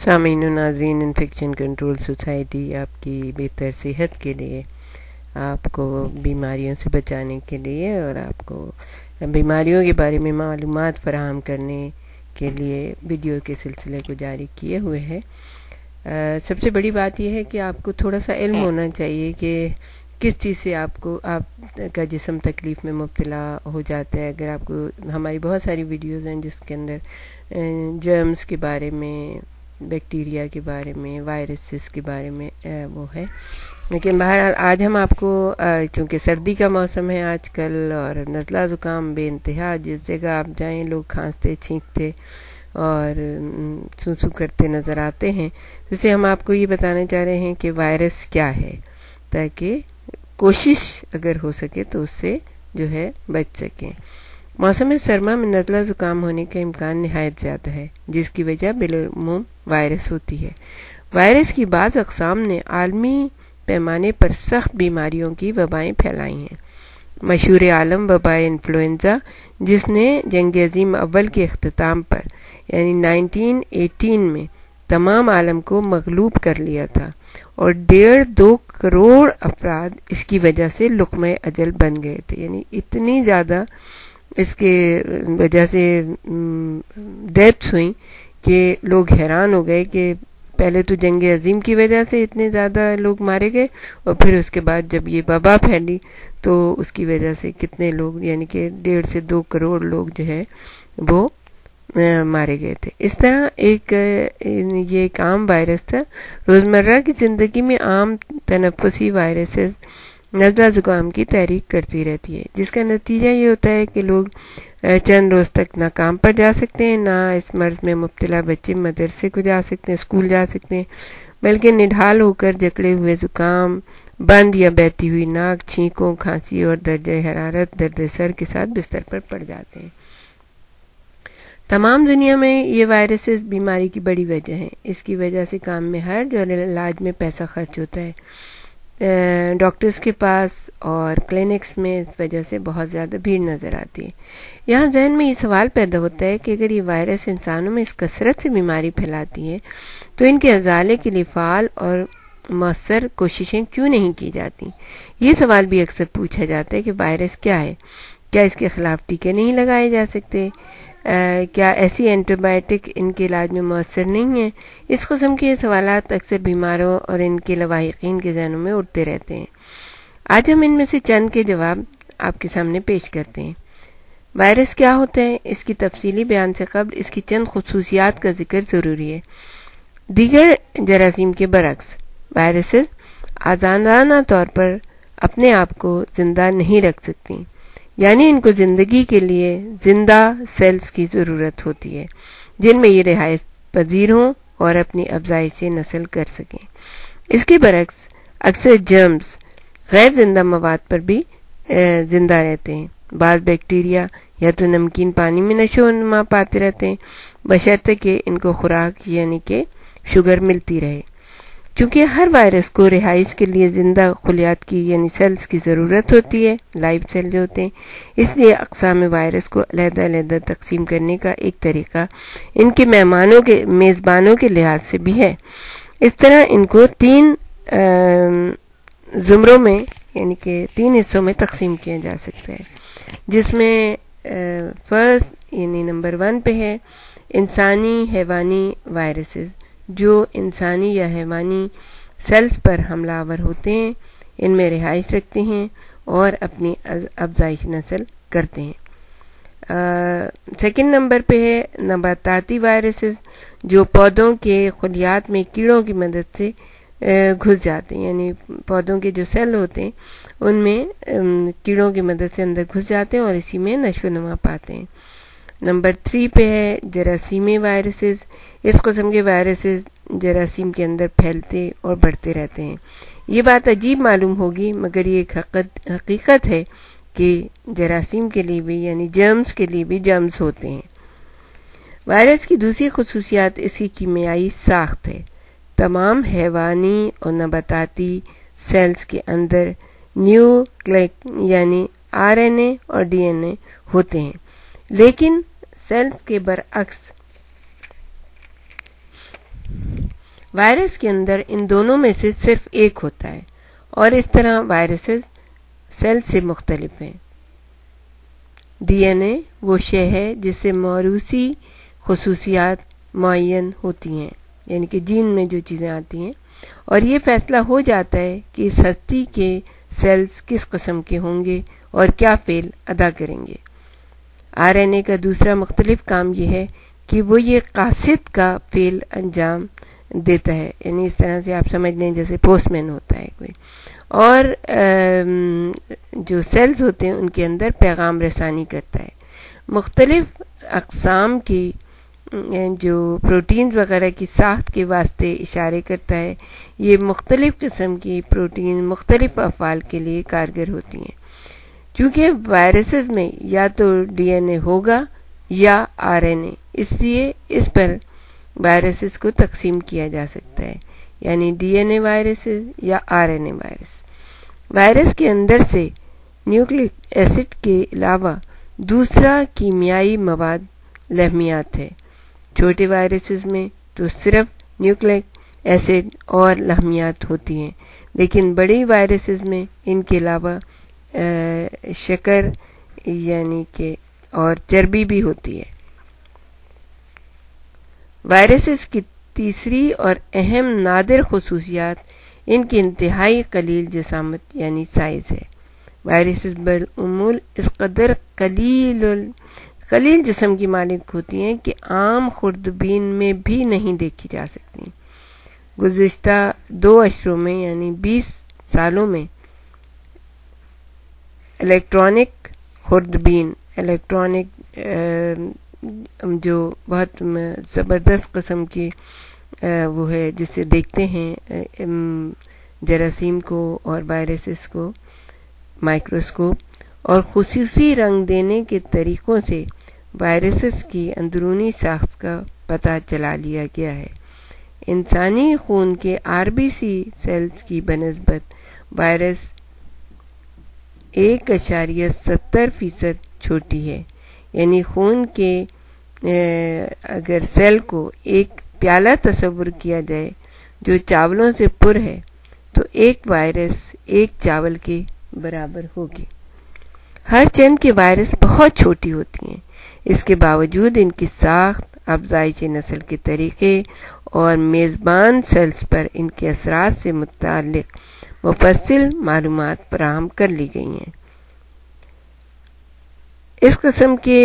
سامعین و ناظرین، انفیکشن کنٹرول سوسائٹی آپ کی بہتر صحت کے لیے، آپ کو بیماریوں سے بچانے کے لیے اور آپ کو بیماریوں کے بارے میں معلومات فراہم کرنے کے لیے ویڈیو کے سلسلے کو جاری کیے ہوئے ہے۔ سب سے بڑی بات یہ ہے کہ آپ کو تھوڑا سا علم ہونا چاہیے کہ کس چیز سے آپ کا جسم تکلیف میں مبتلا ہو جاتا ہے۔ اگر آپ کو ہماری بہت ساری ویڈیوز ہیں جس کے اندر جرمز کے بارے میں، بیکٹیریا کے بارے میں، وائرسز کے بارے میں وہ ہے، لیکن بہرحال آج ہم آپ کو چونکہ سردی کا موسم ہے آج کل اور نزلہ زکام بے انتہا، جس جگہ آپ جائیں لوگ کھانستے چھینکتے اور سو کرتے نظر آتے ہیں، جسے ہم آپ کو یہ بتانا چاہ رہے ہیں کہ وائرس کیا ہے، تاکہ کوشش اگر ہو سکے تو اس سے جو ہے بچ سکیں۔ موسم سرما میں نزلہ زکام ہونے کا امکان نہایت زیادہ ہے، جس کی وجہ بالعموم وائرس ہوتی ہے۔ وائرس کی بعض اقسام نے عالمی پیمانے پر سخت بیماریوں کی وبائیں پھیلائی ہیں۔ مشہور عالم وبا انفلوئنزا، جس نے جنگ عظیم اول کے اختتام پر یعنی 1918 میں تمام عالم کو مغلوب کر لیا تھا اور 1.5-2 کروڑ افراد اس کی وجہ سے لقمہ اجل بن گئے تھے، یعنی اتنی زیادہ اس کے وجہ سے ڈیتھس ہوئیں کہ لوگ حیران ہو گئے کہ پہلے تو جنگ عظیم کی وجہ سے اتنے زیادہ لوگ مارے گئے اور پھر اس کے بعد جب یہ وبا پھیلی تو اس کی وجہ سے کتنے لوگ، یعنی کہ 1.5 سے 2 کروڑ لوگ جو ہے وہ مارے گئے تھے۔ اس طرح یہ ایک عام وائرس تھا۔ روزمرہ کی زندگی میں عام تنفسی وائرسز نزلہ زکام کی تحریک کرتی رہتی ہے، جس کا نتیجہ یہ ہوتا ہے کہ لوگ چند روز تک نہ کام پر جا سکتے ہیں، نہ اس مرض میں مبتلا بچے مدرسے کو جا سکتے ہیں، اسکول جا سکتے ہیں، بلکہ نڈھال ہو کر جکڑے ہوئے زکام، بند یا بہتی ہوئی ناک، چھینکوں، کھانسی اور درجہ حرارت درد سر کے ساتھ بستر پر پڑ جاتے ہیں۔ تمام دنیا میں یہ وائرسز بیماری کی بڑی وجہ ہیں۔ اس کی وجہ سے کام میں حرج اور علاج میں پیسہ خرچ ہوتا ہے۔ ڈاکٹرز کے پاس اور کلینکس میں اس وجہ سے بہت زیادہ بھیڑ نظر آتی ہے۔ یہاں ذہن میں یہ سوال پیدا ہوتا ہے کہ اگر یہ وائرس انسانوں میں اس کثرت سے بیماری پھیلاتی ہے تو ان کے ازالے کے لیے فعال اور مؤثر کوششیں کیوں نہیں کی جاتی؟ یہ سوال بھی اکثر پوچھا جاتا ہے کہ وائرس کیا ہے؟ کیا اس کے خلاف ٹیکے نہیں لگائے جا سکتے؟ کیا ایسی اینٹی بائیوٹک ان کے علاج میں مؤثر نہیں ہیں؟ اس قسم کے سوالات اکثر بیماروں اور ان کے لواحقین کے ذہنوں میں اٹھتے رہتے ہیں۔ آج ہم ان میں سے چند کے جواب آپ کے سامنے پیش کرتے ہیں۔ وائرس کیا ہوتا ہے؟ اس کی تفصیلی بیان سے قبل اس کی چند خصوصیات کا ذکر ضروری ہے۔ دیگر جراثیم کے برعکس وائرسز آزادانہ طور پر اپنے آپ کو زندہ نہیں رکھ سکتی، یعنی ان کو زندگی کے لیے زندہ سیلز کی ضرورت ہوتی ہے جن میں یہ رہائش پذیر ہوں اور اپنی افزائش نسل کر سکیں۔ اس کے برعکس اکثر جرمز غیر زندہ مواد پر بھی زندہ رہتے ہیں۔ بعض بیکٹیریا یا تو نمکین پانی میں نشو و نما پاتے رہتے ہیں بشرطے کہ ان کو خوراک یعنی کہ شوگر ملتی رہے۔ چونکہ ہر وائرس کو رہائش کے لیے زندہ خلیات کی یعنی سیلز کی ضرورت ہوتی ہے، لائیو سیل جو ہوتے ہیں، اس لیے اقسام وائرس کو علیحدہ علیحدہ تقسیم کرنے کا ایک طریقہ ان کے میزبانوں کے لحاظ سے بھی ہے۔ اس طرح ان کو 3 زمروں میں یعنی کہ 3 حصوں میں تقسیم کیا جا سکتا ہے، جس میں فرسٹ یعنی نمبر 1 پہ ہے انسانی حیوانی وائرسز، جو انسانی یا حیوانی سیلز پر حملہ آور ہوتے ہیں، ان میں رہائش رکھتے ہیں اور اپنی افزائش نسل کرتے ہیں۔ سیکنڈ نمبر پہ ہے نباتاتی وائرسز، جو پودوں کے خلیات میں کیڑوں کی مدد سے گھس جاتے ہیں، یعنی پودوں کے جو سیل ہوتے ہیں ان میں کیڑوں کی مدد سے اندر گھس جاتے ہیں اور اسی میں نشو و نما پاتے ہیں۔ نمبر 3 پہ ہے جراثیمی وائرسز۔ اس قسم کے وائرسز جراثیم کے اندر پھیلتے اور بڑھتے رہتے ہیں۔ یہ بات عجیب معلوم ہوگی مگر یہ ایک حقیقت ہے کہ جراثیم کے لیے بھی یعنی جرمز کے لیے بھی جرمز ہوتے ہیں۔ وائرس کی دوسری خصوصیات اس کی کیمیائی ساخت ہے۔ تمام حیوانی اور نباتاتی سیلز کے اندر نیوکلیک یعنی RNA اور DNA ہوتے ہیں، لیکن سیلز کے برعکس وائرس کے اندر ان دونوں میں سے صرف ایک ہوتا ہے اور اس طرح وائرسز سیل سے مختلف ہیں۔ ڈی این اے وہ شے ہے جس سے موروثی خصوصیات معین ہوتی ہیں، یعنی کہ جین میں جو چیزیں آتی ہیں، اور یہ فیصلہ ہو جاتا ہے کہ اس ہستی کے سیلز کس قسم کے ہوں گے اور کیا فعل ادا کریں گے۔ آر این اے کا دوسرا مختلف کام یہ ہے کہ وہ یہ قاصد کا فعل انجام دیتا ہے، یعنی اس طرح سے آپ سمجھ لیں جیسے پوسٹ مین ہوتا ہے کوئی، اور جو سیلز ہوتے ہیں ان کے اندر پیغام رسانی کرتا ہے۔ مختلف اقسام کی جو پروٹینز وغیرہ کی ساخت کے واسطے اشارے کرتا ہے۔ یہ مختلف قسم کی پروٹین مختلف افعال کے لیے کارگر ہوتی ہیں۔ چونکہ وائرسز میں یا تو ڈی این اے ہوگا یا آر این اے، اس لیے اس پر وائرسز کو تقسیم کیا جا سکتا ہے، یعنی ڈی این اے وائرسز یا R N A virus. Virus کے اندر سے نیوکلک ایسڈ کے علاوہ دوسرا کیمیائی مواد لحمیات ہے۔ چھوٹے وائرسز میں تو صرف نیوکلک ایسڈ اور لحمیات ہوتی ہیں، لیکن بڑی وائرسز میں ان کے علاوہ شکر یعنی کہ اور چربی بھی ہوتی ہے۔ وائرسز کی تیسری اور اہم نادر خصوصیات ان کی انتہائی قلیل جسامت یعنی سائز ہے۔ وائرسز بالعمول اس قدر قلیل جسم کی مالک ہوتی ہیں کہ عام خوردبین میں بھی نہیں دیکھی جا سکتی۔ گزشتہ 2 اشروں میں یعنی 20 سالوں میں الیکٹرانک خوردبین، الیکٹرانک جو بہت زبردست قسم کی وہ ہے جسے دیکھتے ہیں جراثیم کو اور وائرسز کو مائکروسکوپ اور خصوصی رنگ دینے کے طریقوں سے وائرسز کی اندرونی ساخت کا پتہ چلا لیا گیا ہے۔ انسانی خون کے آر بی سی سیلز کی بنسبت وائرس 1.70% چھوٹی ہے، یعنی خون کے اگر سیل کو ایک پیالہ تصور کیا جائے جو چاولوں سے پر ہے تو ایک وائرس ایک چاول کے برابر ہوگی۔ ہر چند کے وائرس بہت چھوٹی ہوتی ہیں، اس کے باوجود ان کی ساخت، افزائش نسل کے طریقے اور میزبان سیلز پر ان کے اثرات سے متعلق مفصل معلومات فراہم کر لی گئی ہیں۔ اس قسم کے